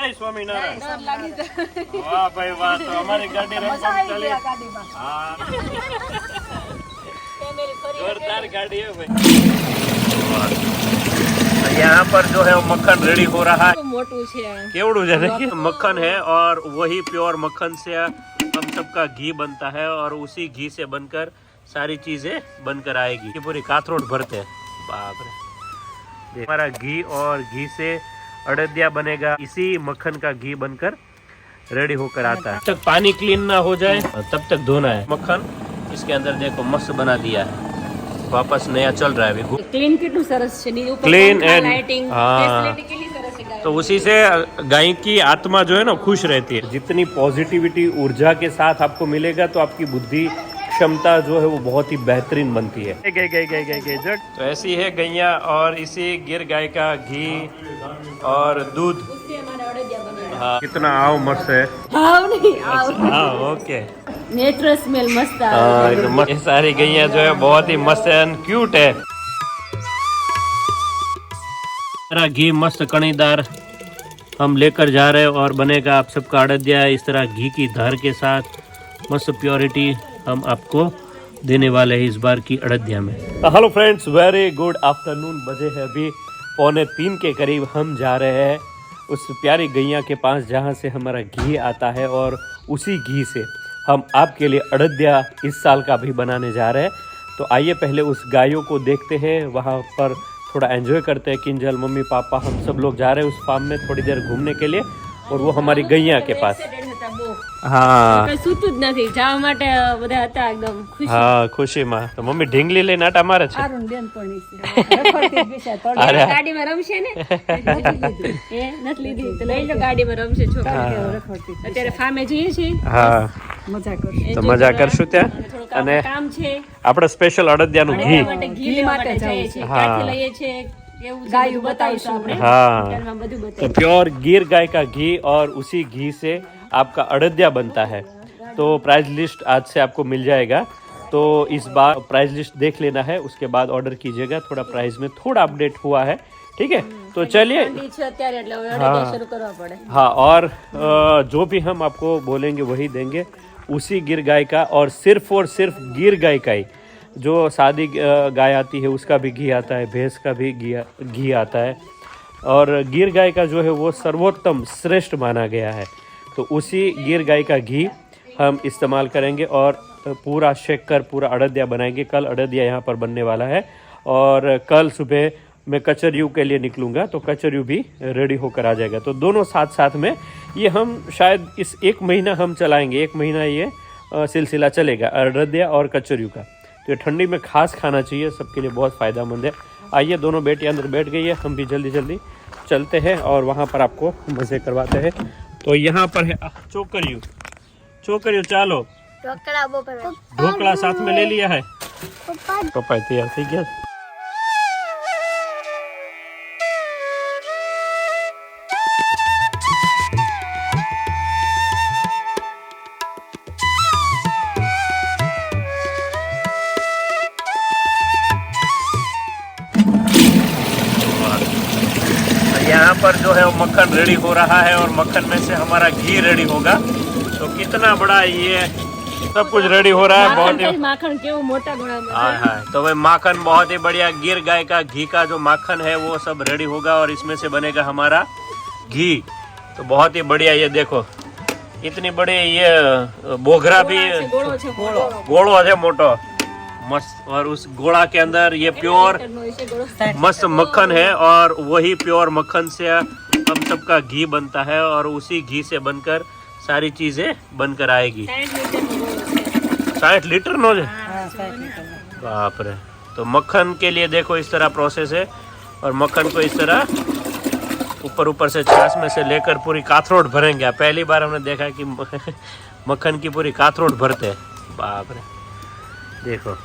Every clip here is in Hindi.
જય સ્વામિનારાયણ। વાહ ભાઈ વાહ, તો અમારી ગાડી રમવા ચાલી। हाँ जोरदार गाड़ी है भाई। यहाँ पर जो है वो मक्खन रेडी हो रहा है। केवड़ू जैसे मक्खन है और वही प्योर मक्खन से हम सबका घी बनता है और उसी घी से बनकर सारी चीजें बनकर आएगी। ये पूरी काथरोट भरते हैं। बाप रे, हमारा घी और घी से अड़दिया बनेगा, इसी मक्खन का घी बनकर रेडी होकर आता है। तब तक पानी क्लीन ना हो जाए तब तक धोना है। मक्खन इसके अंदर देखो मस्त बना दिया है, वापस नया चल रहा है अभी। क्लीन एंड हाँ, तो उसी से गाय की आत्मा जो है ना खुश रहती है। जितनी पॉजिटिविटी ऊर्जा के साथ आपको मिलेगा तो आपकी बुद्धि क्षमता जो है वो बहुत ही बेहतरीन बनती है। गई जट तो ऐसी है गैया और इसी गिर गाय का घी और दूध। हाँ कितना आओ मस्त है। हाँ ओके, नेचुरल स्मेल मस्त है। ये सारी गैया जो है बहुत ही मस्त एंड क्यूट है। तरह घी मस्त कणीदार हम लेकर जा रहे हैं और बनेगा आप सबका अड़दिया इस तरह घी की धार के साथ। मस्त प्योरिटी हम आपको देने वाले हैं इस बार की अड़दिया में। Hello friends, very good afternoon. बजे है अभी 2:45 के करीब। हम जा रहे हैं उस प्यारी गैया के पास जहाँ से हमारा घी आता है और उसी घी से हम आपके लिए अड़दिया इस साल का भी बनाने जा रहे हैं। तो आइए पहले उस गायों को देखते हैं, वहाँ पर थोड़ा एंजॉय करते हैं। किंजल मम्मी पापा हम सब लोग जा रहे हैं उस फार्म में थोड़ी देर घूमने के लिए, और वो हमारी गैया के पास। हाँ खुशी में तो मम्मी ढींगली लઈને આટા મારે છે। ગાડીમાં રમશે ને એ નથી લીધી તો લઈ લો, ગાડીમાં રમશે છોકરા અત્યારે ફાર્મે જઈએ છીએ। હા તો મજા કરશું ત્યાં, અને કામ છે આપણે સ્પેશિયલ અડદિયાનું ઘી ઘી માટે જઈએ છીએ, ક્યાંથી લઈએ છીએ गायू बताइए। हाँ तो प्योर गिर गाय का घी और उसी घी से आपका अड़दिया बनता है। तो प्राइस लिस्ट आज से आपको मिल जाएगा, तो इस बार प्राइस लिस्ट देख लेना है, उसके बाद ऑर्डर कीजिएगा। थोड़ा प्राइस में थोड़ा अपडेट हुआ है, ठीक है। तो चलिए हाँ, और जो भी हम आपको बोलेंगे वही देंगे, उसी गिर गाय का। और सिर्फ गिर गाय का ही, जो सादी गाय आती है उसका भी घी आता है, भैंस का भी घी आता है, और गिर गाय का जो है वो सर्वोत्तम श्रेष्ठ माना गया है। तो उसी गिर गाय का घी हम इस्तेमाल करेंगे और पूरा शेक कर पूरा अड़दिया बनाएंगे। कल अड़दिया यहाँ पर बनने वाला है, और कल सुबह मैं कचरियों के लिए निकलूँगा, तो कचरियों भी रेडी होकर आ जाएगा। तो दोनों साथ में ये हम शायद इस 1 महीना हम चलाएँगे, 1 महीना ये सिलसिला चलेगा अड़दिया और कचरियों का। तो ठंडी में खास खाना चाहिए, सबके लिए बहुत फ़ायदेमंद है। आइए दोनों बेटी अंदर बैठ गई है, हम भी जल्दी चलते हैं और वहाँ पर आपको मज़े करवाते हैं। तो यहाँ पर है चोकरियों, चालो ढोकला साथ में ले लिया है। पापा तैयार ठीक है। यहाँ पर जो है वो मक्खन रेडी हो रहा है और मक्खन में से हमारा घी रेडी होगा। तो कितना बड़ा ये सब कुछ रेडी हो रहा है, बहुत ही माखन केवो मोटा घोड़ा। हाँ तो भाई माखन बहुत ही बढ़िया, गिर गाय का घी का जो माखन है वो सब रेडी होगा और इसमें से बनेगा हमारा घी। तो बहुत ही बढ़िया, ये देखो इतनी बड़ी ये बोघरा भी गोड़ो है मोटो मस्त, और उस गोड़ा के अंदर ये प्योर मस्त मक्खन है और वही प्योर मक्खन से हम सबका घी बनता है और उसी घी से बनकर सारी चीजें बनकर आएगी। 60 लीटर नो बाप रे। तो मक्खन के लिए देखो इस तरह प्रोसेस है, और मक्खन को इस तरह ऊपर से छाछ में से लेकर पूरी काथरोट भरेंगे। पहली बार हमने देखा कि मक्खन की पूरी काथरोट भरते हैं। बाप रे देखो,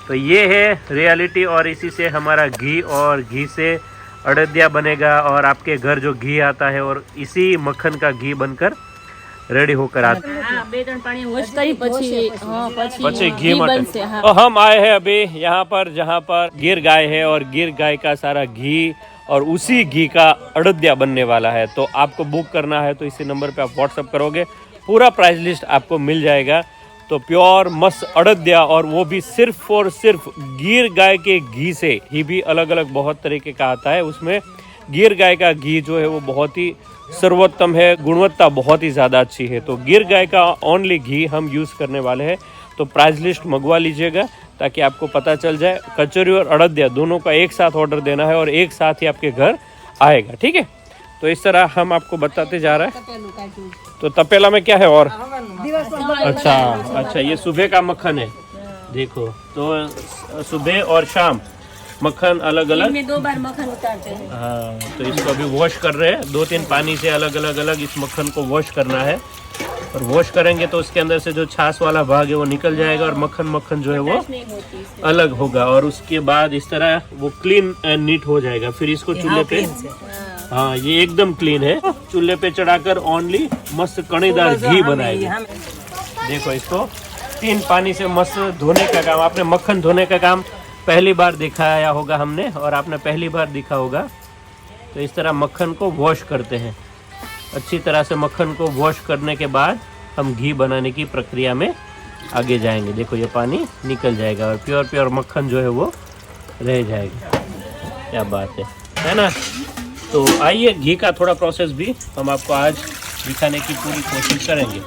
तो ये है रियलिटी, और इसी से हमारा घी और घी से अड़दिया बनेगा और आपके घर जो घी आता है और इसी मक्खन का घी बनकर रेडी होकर आता है। घी बनसे। तो हम आए हैं अभी यहाँ पर जहाँ पर गिर गाय है और गिर गाय का सारा घी और उसी घी का अड़दिया बनने वाला है। तो आपको बुक करना है तो इसी नंबर पे आप व्हाट्सअप करोगे, पूरा प्राइस लिस्ट आपको मिल जाएगा। तो प्योर मस्त अड़दिया, और वो भी सिर्फ और सिर्फ गिर गाय के घी से। घी भी अलग अलग बहुत तरीके का आता है, उसमें गिर गाय का घी जो है वो बहुत ही सर्वोत्तम है, गुणवत्ता बहुत ही ज़्यादा अच्छी है। तो गिर गाय का ओनली घी हम यूज़ करने वाले हैं। तो प्राइस लिस्ट मंगवा लीजिएगा ताकि आपको पता चल जाए। कचौरी और अड़दिया दोनों का एक साथ ऑर्डर देना है और एक साथ ही आपके घर आएगा, ठीक है। तो इस तरह हम आपको बताते जा रहे हैं। तो तपेला में क्या है और अच्छा ये सुबह का मक्खन है, देखो। तो सुबह और शाम मक्खन अलग अलग में 2 बार मक्खन उतारते हैं। हाँ, तो इसको अभी वॉश कर रहे हैं 2-3 पानी से अलग अलग इस मक्खन को वॉश करना है। और वॉश करेंगे तो उसके अंदर से जो छाछ वाला भाग है वो निकल जाएगा और मक्खन जो है वो अलग होगा। और उसके बाद इस तरह वो क्लीन एंड नीट हो जाएगा। फिर इसको चूल्हे पे, हाँ ये एकदम क्लीन है, चूल्हे पे चढ़ाकर ओनली मस्त कणीदार घी बनाएंगे। देखो इसको 3 पानी से मस्त धोने का काम, आपने मक्खन धोने का काम पहली बार दिखाया होगा हमने, और आपने पहली बार देखा होगा। तो इस तरह मक्खन को वॉश करते हैं अच्छी तरह से। मक्खन को वॉश करने के बाद हम घी बनाने की प्रक्रिया में आगे जाएंगे। देखो ये पानी निकल जाएगा और प्योर मक्खन जो है वो रह जाएगा। क्या बात है ना। तो आइए घी का थोड़ा प्रोसेस भी हम आपको आज दिखाने की पूरी कोशिश करेंगे।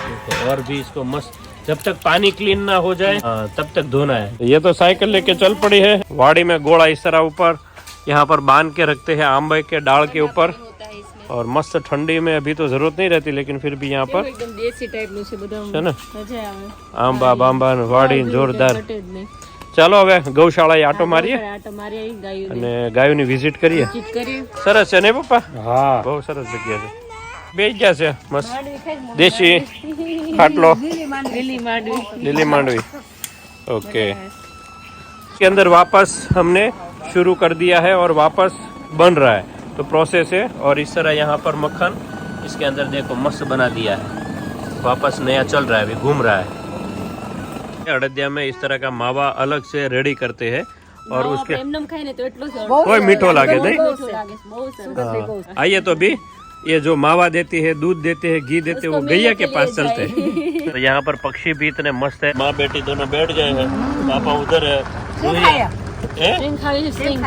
देखो और भी इसको मस्त, जब तक पानी क्लीन ना हो जाए तब तक धोना है। ये तो साइकिल लेके चल पड़ी है। वाड़ी में गोड़ा इस तरह ऊपर यहाँ पर बांध के रखते हैं आंबे के डाल के ऊपर। और मस्त ठंडी में अभी तो जरूरत नहीं रहती, लेकिन फिर भी यहाँ पर एकदम देसी टाइप નું છે બધું है ना, મજા આવે। आंबा बांबा वाड़ी जोरदार। ચાલો હવે ગૌશાળાએ આટો મારીએ આટો મારીએ ગાયો અને ગાયોની વિઝિટ કરીએ। ચીટ કરીએ। સરસ છે ને પપ્પા? હા, બહુ સરસ જગ્યા છે। બેસી ગયા છે મસ્ત દેશી ખાટલો, લીલી માંડવી। લીલી मांडवी। ओके, इसके अंदर वापस हमने शुरू कर दिया है और वापस बन रहा है। तो प्रोसेस है। और इस तरह यहाँ पर मक्खन इसके अंदर देखो मस्त बना दिया है, वापस नया चल रहा है, अभी घूम रहा है। अड़दिया में इस तरह का मावा अलग से रेडी करते हैं और उसके એમનેમ ખાઈને તો એટલો જ कोई मीठो लागे नहीं। મીઠો લાગે છે, બહુ સરસ। आइए तो अभी ये जो मावा देती है, दूध देते हैं, घी देते हैं, वो गैया के पास चलते हैं। तो यहाँ पर पक्षी भी इतने मस्त है, माँ बेटी दोनों बैठ गए हैं, पापा उधर है। સ્ટ્રિંગ ખાવી છે, સ્ટ્રિંગ।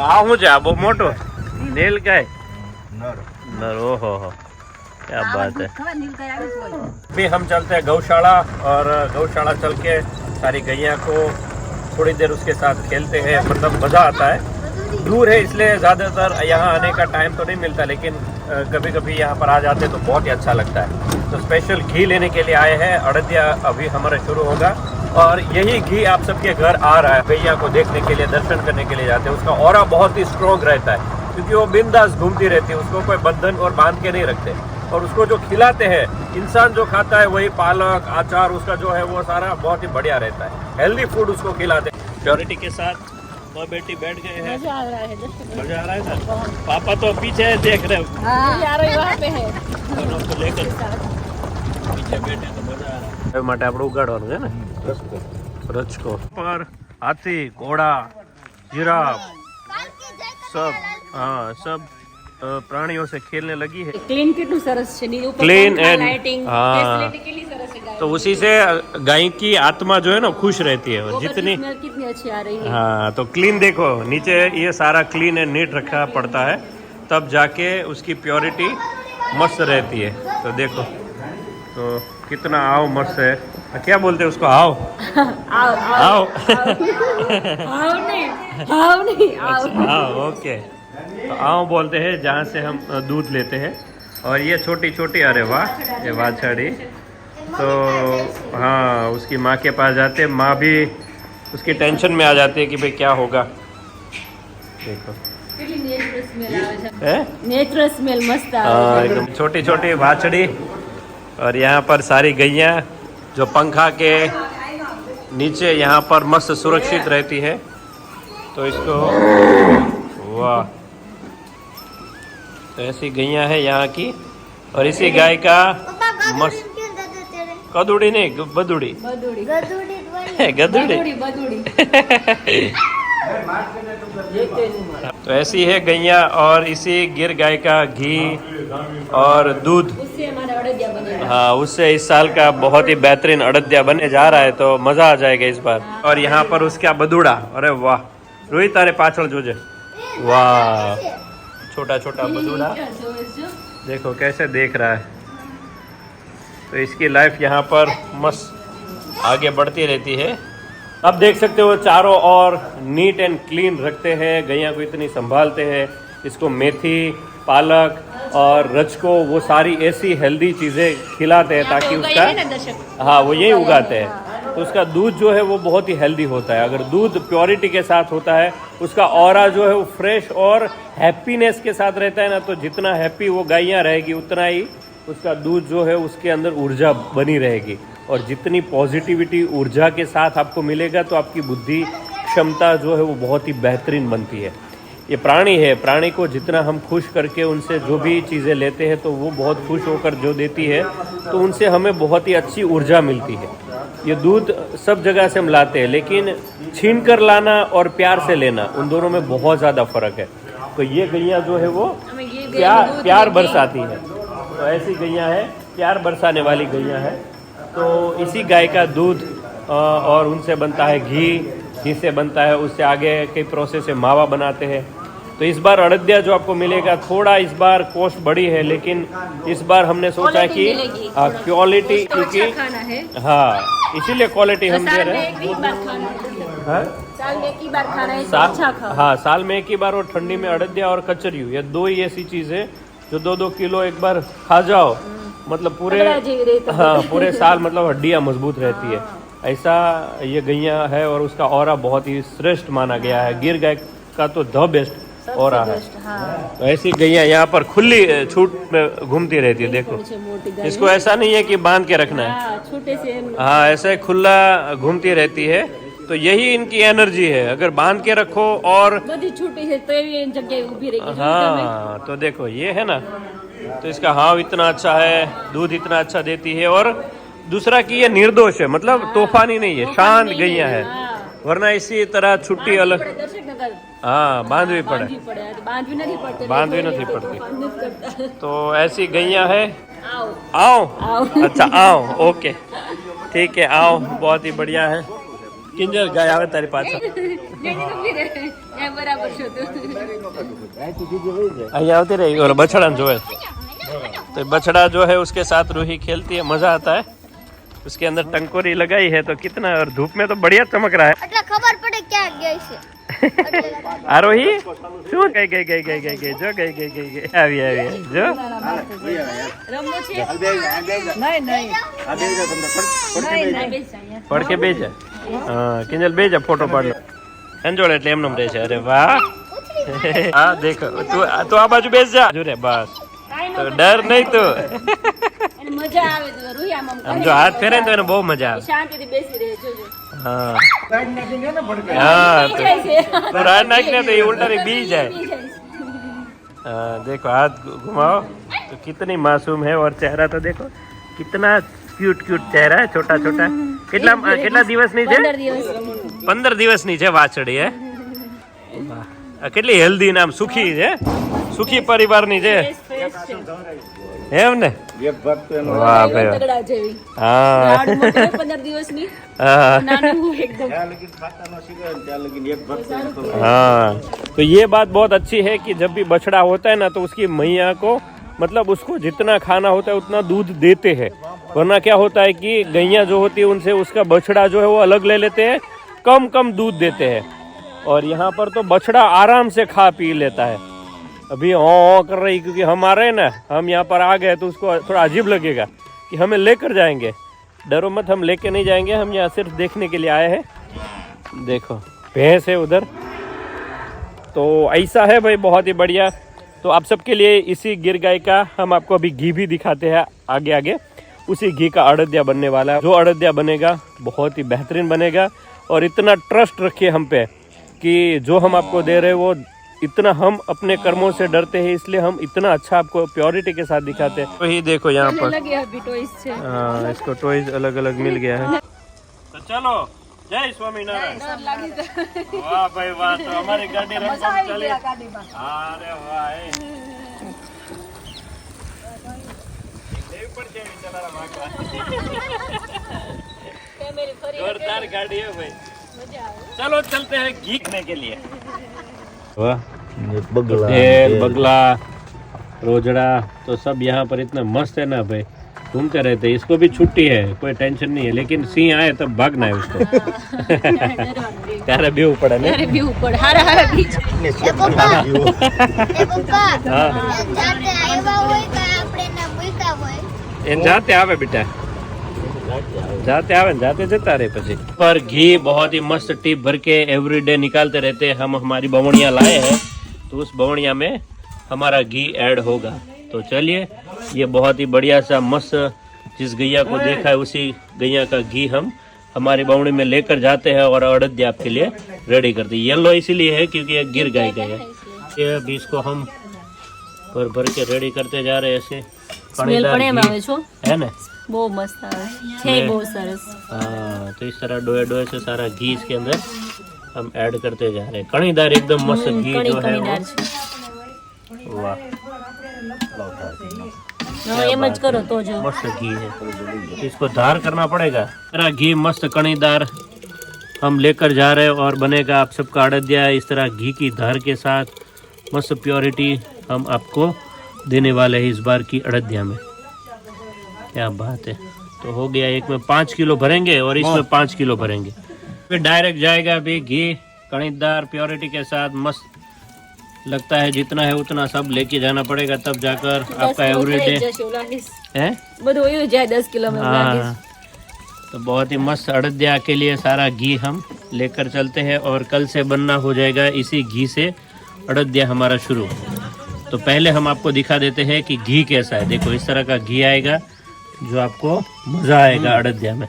आऊँ जा वो मोटो नील गाय नर। ओहो हो, क्या बात है। अभी हम चलते हैं गौशाला, और गौशाला चल के सारी गैया को थोड़ी देर उसके साथ खेलते हैं, मतलब मजा आता है। दूर है इसलिए ज़्यादातर यहाँ आने का टाइम तो नहीं मिलता, लेकिन कभी कभी यहाँ पर आ जाते तो बहुत ही अच्छा लगता है। तो स्पेशल घी लेने के लिए आए हैं। अड़दिया अभी हमारा शुरू होगा और यही घी आप सबके घर आ रहा है। गैया को देखने के लिए, दर्शन करने के लिए जाते हैं। उसका ऑरा बहुत ही स्ट्रॉन्ग रहता है क्योंकि वो बिंदास घूमती रहती है, उसको कोई बंधन और बांध के नहीं रखते। और उसको जो खिलाते हैं, इंसान जो खाता है वही पालक अचार उसका जो है वो सारा बहुत ही बढ़िया रहता है। हेल्दी फूड उसको खिलाते हैं। प्योरिटी के साथ माँ बेटी बैठ गए हैं, મજા આ રહા है। मजा आ रहा है ना। पापा तो पीछे देख रहे हो, મજા આ રહી वहाँ पे है। दोनों को लेकर पीछे बैठे तो मजा आ रहा है। માટે આપણે ઉગાડવાનું છે ને રચકો પર હાથી ઘોડા जिराफ सब, हाँ सब प्राणियों से खेलने लगी है। क्लीन कितनु सरस છે, ની ઉપર Clean and- લાઇટિંग हाँ। ફેસિલિટી કેટલી સરસ છે ગાય। तो उसी से गाय की आत्मा जो है ना खुश रहती है। और जितनी स्मेल कितनी अच्छी आ रही है। हाँ, तो क्लीन देखो नीचे ये सारा क्लीन एंड नीट रखा पड़ता है, तब जाके उसकी प्योरिटी मस्त रहती है। तो देखो तो कितना आओ मस्त है। क्या बोलते हैं उसको? आओ आओ आओ आओ नहीं, आओ नहीं, आओ। अच्छा, आओ ओके। तो आओ बोलते हैं जहाँ से हम दूध लेते हैं। और ये छोटी छोटी, अरे वाह, ये वाछड़ी। तो हाँ, उसकी माँ के पास जाते हैं, माँ भी उसकी टेंशन में आ जाती है कि भाई क्या होगा। देखो કેટલી નેચરલ સ્મેલ આવે છે। है નેચરल સ્મેલ મસ્ત આવે हाँ, છે। एकदम छोटी छोटी वाछड़ी। और यहाँ पर सारी गैया जो पंखा के नीचे यहाँ पर मस्त सुरक्षित रहती है। तो इसको वाह, तो ऐसी गैया है यहाँ की। और इसी गाय का मस्त कदूड़ी नहीं बदूड़ी બદુડી गदूड़ी બદુડી બદુડી। तो ऐसी है गैया और इसी गिर गाय का घी और दूध, उससे हमारा अड़दिया बनेगा। हाँ उससे इस साल का बहुत ही बेहतरीन अड़दिया बनने जा रहा है, तो मजा आ जाएगा इस बार। और यहाँ पर उसका बदूड़ा, अरे वाह रोहित तारे पाछड़ जोजे, वाह छोटा छोटा बदूड़ा देखो कैसे देख रहा है। तो इसकी लाइफ यहाँ पर मस्त आगे बढ़ती रहती है। अब देख सकते हो चारों ओर नीट एंड क्लीन रखते हैं, गैया को इतनी संभालते हैं। इसको मेथी, पालक और रजको वो सारी ऐसी हेल्दी चीज़ें खिलाते हैं ताकि उसका, हाँ वो यही उगाते हैं, तो उसका दूध जो है वो बहुत ही हेल्दी होता है। अगर दूध प्योरिटी के साथ होता है, उसका ऑरा जो है वो फ्रेश और हैप्पीनेस के साथ रहता है ना, तो जितना हैप्पी वो गायें रहेगी उतना ही उसका दूध जो है उसके अंदर ऊर्जा बनी रहेगी। और जितनी पॉजिटिविटी ऊर्जा के साथ आपको मिलेगा तो आपकी बुद्धि क्षमता जो है वो बहुत ही बेहतरीन बनती है। ये प्राणी है, प्राणी को जितना हम खुश करके उनसे जो भी चीज़ें लेते हैं तो वो बहुत खुश होकर जो देती है, तो उनसे हमें बहुत ही अच्छी ऊर्जा मिलती है। ये दूध सब जगह से हम लाते हैं, लेकिन छीन कर लाना और प्यार से लेना उन दोनों में बहुत ज़्यादा फर्क है। तो ये गैया जो है वो प्यार बरसाती है, तो ऐसी गैया है प्यार बरसाने वाली गैया है। तो इसी गाय का दूध और उनसे बनता है घी से बनता है, उससे आगे के प्रोसेस से मावा बनाते हैं। तो इस बार अड़दिया जो आपको मिलेगा थोड़ा इस बार कॉस्ट बड़ी है, लेकिन इस बार हमने सोचा कि क्वालिटी, क्योंकि हाँ इसीलिए क्वालिटी हम दे रहे हैं। हाँ साल में एक ही बार, और ठंडी में अड़दिया और कचरियू, ये दो ही ऐसी चीज़ है जो 2-2 किलो एक बार खा जाओ, मतलब पूरे साल मतलब हड्डियाँ मजबूत रहती है। ऐसा ये गैया है और उसका ऑरा बहुत ही श्रेष्ठ माना गया है। गिर गाय का तो द बेस्ट ऑरा है। तो ऐसी गैया यहाँ पर खुली छूट में घूमती रहती है। देखो इसको ऐसा नहीं है कि बांध के रखना है, छोटे से, हाँ ऐसे खुला घूमती रहती है। तो यही इनकी एनर्जी है। अगर बांध के रखो और छोटी है तो ये जगह ऊभी रहेगी। हाँ तो देखो ये है ना, तो इसका हाव इतना अच्छा है, दूध इतना अच्छा देती है, और दूसरा कि ये निर्दोष है, मतलब तूफानी नहीं है, शांत गैया है। वरना इसी तरह छुट्टी अलग, हाँ बांधवी पड़े, बांधवी नहीं पड़ती। तो ऐसी गैया है। आओ अच्छा आओ, ओके ठीक है आओ, बहुत ही बढ़िया है। किंजर गाय आवे तारी पाछा અહીંયા આવતી રહી, और बछड़ा जो है, तो बछड़ा जो है उसके साथ रूही खेलती है, मजा आता है। उसके अंदर टंकोरी लगाई है तो कितना, और धूप में तो बढ़िया चमक रहा है। खबर पड़े क्या गई से आरोही શું ગઈ ગઈ ગઈ ગઈ ગઈ ગઈ જો ગઈ ગઈ ગઈ ગઈ આવી આવી જો પડ કે બેજા, હા કિંજલ બેજા ફોટો પાડ લો અંજોળ એટલે એમનેમ રહે છે। અરે વાહ હા દેખો તું આ બાજુ બેસ જા જો રે બસ, તો ડર નહીં તો મજા આવે તો રૂહી આમ આમ જો હાથ ફેરે ને તો એને બહુ મજા આવે। શાંતિથી બેસી રહે જોજો। हाँ हाँ तो रात नाखने तो ये उल्टा बी जाए। हाँ देखो हाथ घुमाओ तो कितनी मासूम है, और चेहरा तो देखो कितना क्यूट क्यूट चेहरा है, छोटा छोटा। કેટલા દિવસની છે? 15 દિવસની છે વાછડી है। કેટલી હેલ્ધી નામ, સુખી છે, સુખી પરિવારની છે એમ ને। વાહ ભાઈ हाँ 15 દિવસની નાનું એકદમ। हाँ तो ये बात बहुत अच्छी है कि जब भी बछड़ा होता है ना तो उसकी मैया को, मतलब उसको जितना खाना होता है उतना दूध देते हैं। वरना क्या होता है कि गैया जो होती है उनसे उसका बछड़ा जो है वो अलग ले लेते हैं, कम कम दूध देते हैं। और यहाँ पर तो बछड़ा आराम से खा पी लेता है। अभी हाँ कर रही, क्योंकि हम आ रहे हैं ना, हम यहाँ पर आ गए तो उसको थोड़ा अजीब लगेगा कि हमें लेकर जाएंगे। डरो मत, हम लेके नहीं जाएंगे, हम यहाँ सिर्फ देखने के लिए आए हैं। देखो भैंस है उधर, तो ऐसा है भाई, बहुत ही बढ़िया। तो आप सबके लिए इसी गिर गाय का हम आपको अभी घी भी दिखाते हैं आगे आगे। उसी घी का अड़दिया बनने वाला है। जो अड़दिया बनेगा बहुत ही बेहतरीन बनेगा, और इतना ट्रस्ट रखिए हम पे कि जो हम आपको दे रहे हैं वो इतना, हम अपने कर्मों से डरते हैं इसलिए हम इतना अच्छा आपको प्योरिटी के साथ दिखाते हैं। तो ही देखो यहाँ पर, हाँ इसको टॉयज अलग अलग मिल गया है। तो चलो जय स्वामीनारायण। वाह भाई वाह, तो हमारी गाड़ी रमसम चली। अरे वाह जोरदार गाड़ी है भाई। चलो चलते हैं घी खाने के लिए। वाह, तेल बगला रोजड़ा तो सब यहाँ पर इतना मस्त है ना भाई, घूमते रहते। इसको भी छुट्टी है, कोई टेंशन नहीं है, लेकिन सिंह आए तब भागना है उसको। ત્યારે બેવું પડે ને, ત્યારે બેવું પડે હારા હારા બીજ એ પપ્પા જાતે આવ્યા હોય કે આપણે ના મૂક્યા હોય એ જાતે આવે બેટા, जाते आवे जाते जता रहे પછી। पर घी बहुत ही मस्त टिप भर के एवरीडे निकालते रहते हैं। हम हमारी बवणिया लाए हैं, तो उस बवणिया में हमारा घी ऐड होगा। तो चलिए, ये बहुत ही बढ़िया सा मस्त, जिस गैया को देखा है उसी गैया का घी हम हमारी बवणी में लेकर जाते हैं और अड़दिया आपके लिए रेडी करते हैं। येलो इसीलिए है क्योंकि ये गिर गाय है। ये अभी इसको हम भर भर के रेडी करते जा रहे हैं ऐसे। સ્મેલ પણ એમ આવે છો, है ना, બહુ મસ્ત આવે છે, બહુ સરસ। हाँ, तो इस तरह डोए डोए से सारा घी इसके अंदर हम ऐड करते जा रहे हैं। कणीदार एकदम मस्त घी કણી जो है કણીદાર છે। वो, वाह એમ જ કરો તો જો मस्त घी है। इसको धार करना पड़ेगा। मेरा घी मस्त कणीदार हम लेकर जा रहे हैं और बनेगा आप सबका अड़दिया इस तरह घी की धार के साथ। मस्त प्योरिटी हम आपको देने वाले हैं इस बार की अड़दिया में। क्या बात है। तो हो गया, एक में 5 किलो भरेंगे और इसमें 5 किलो भरेंगे। फिर डायरेक्ट जाएगा अभी घी कणीदार प्योरिटी के साथ। मस्त लगता है, जितना है उतना सब लेके जाना पड़ेगा, तब जाकर आपका एवरीडे है। બધું હોય જાય 10 કિલો में हाँ, तो बहुत ही मस्त अड़दिया के लिए सारा घी हम लेकर चलते हैं और कल से बनना हो जाएगा इसी घी से अड़दिया हमारा शुरू। तो पहले हम आपको दिखा देते हैं कि घी कैसा है। देखो, इस तरह का घी आएगा जो आपको मजा आएगा अड़दिया में।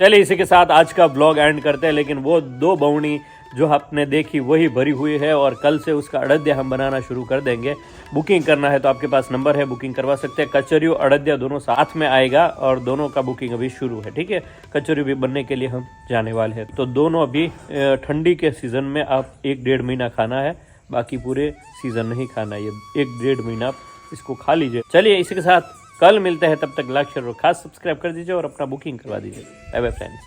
चलिए, इसी के साथ आज का ब्लॉग एंड करते हैं। लेकिन वो 2 बवनी जो आपने देखी वही भरी हुई है और कल से उसका अड़दिया हम बनाना शुरू कर देंगे। बुकिंग करना है तो आपके पास नंबर है, बुकिंग करवा सकते हैं। कचौरी और अड़दिया दोनों साथ में आएगा और दोनों का बुकिंग अभी शुरू है। ठीक है, कचौरी भी बनने के लिए हम जाने वाले हैं। तो दोनों अभी ठंडी के सीजन में आप 1-1.5 महीना खाना है, बाकी पूरे सीजन नहीं खाना है। ये 1-1.5 महीना आप इसको खा लीजिए। चलिए, इसी के साथ कल मिलते हैं, तब तक लाइक शेयर और खास सब्सक्राइब कर दीजिए और अपना बुकिंग करवा दीजिए। Bye bye friends.